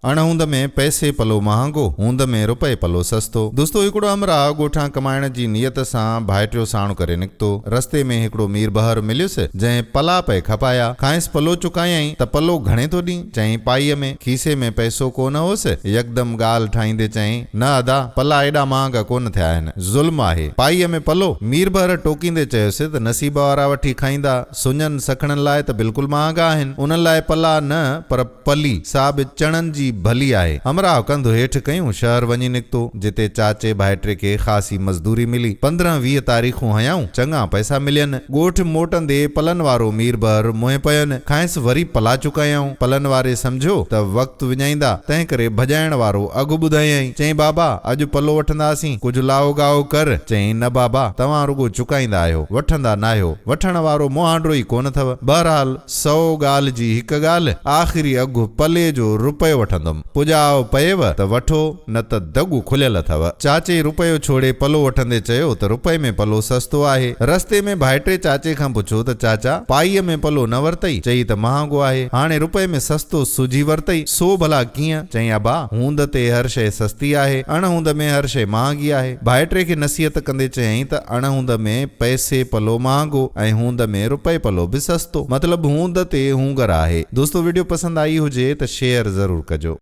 अणहूंद में पैसे पलो महांगो, हूंद में रुपए पलो सस्तो। दोस्तों हिकिड़ो हमरा ॻोठां कमाइण जी नियत सां भाइटियो साण करे निकितो। रस्ते में हिकिड़ो मीर बहर मिलियुसि जंहिं पला पे खपाया। खांइसि पलो चुकायई त पलो घणे थो ॾीं? चईं पाईअ में। खीसे में पैसो कोन हुअसि। यकदम ॻाल्हि ठाहींदे चईं न अदा, पला एॾा महांगा कोन थिया आहिनि, ज़ुल्म आहे। पाईअ में पलो? मीर बहर टोकींदे चयोसि त नसीब वारा वठी खाईंदा, सुञनि सखणनि लाइ त बिल्कुलु महांगा आहिनि। उन्हनि लाइ पला न पर पली सा बि चणनि जी भली आहे। हमरा कंधु हेठि कयूं, शहर वञी निकितो जिते चाचे भाइटे खे ख़ासी मज़दूरी मिली। 15-20 तारीख़ूं हयाऊं, चङा पैसा मिलियनि। ॻोठ मोटंदे पलनि वारो मीर बहर मुंहिं पयनि। खांइसि वरी पला चुकायऊं। पलनि वारे सम्झो त वक़्तु विञाईंदा, तंहिं करे भॼाइण वारो अघु ॿुधायई। चईं बाबा अॼु पलो वठंदासीं, कुझु लाओ गाओ कर। चईं न बाबा, तव्हां रुगो चुकाईंदा आहियो, वठंदा न आहियो। वठण वारो मुहांडो ई कोन अथव। बहरहाल 100 ॻाल्हि जी हिकु ॻाल्हि, आख़िरी अघु पले जो रुपयो वठंदुमि। पुॼाओ पएव त वठो, न त दॻु खुलियल अथव। चाचे रुपयो छोड़े पलो वठंदे चयो त रुपए में पलो सस्तो आहे। रस्ते में भाइटे चाचे खां पुछो त चाचा पाईअ में पलो न वरितई? चई त महांगो आहे। हाणे रुपए में सस्तो सुझी वरितई, सो भला कीअं? चई अबा, हूंद ते हर शइ सस्ती आहे, अणहूंद में हर शइ महांगी आहे। भाइटे खे नसीहत कंदे चयईं त अणहूंद में पैसे पलो महांगो ऐं हूंद में रुपए पलो बि सस्तो, मतिलबु हूंद ते हूंगर आहे। दोस्तों वीडियो पसंद आई हुजे त शेयर ज़रूर कजो।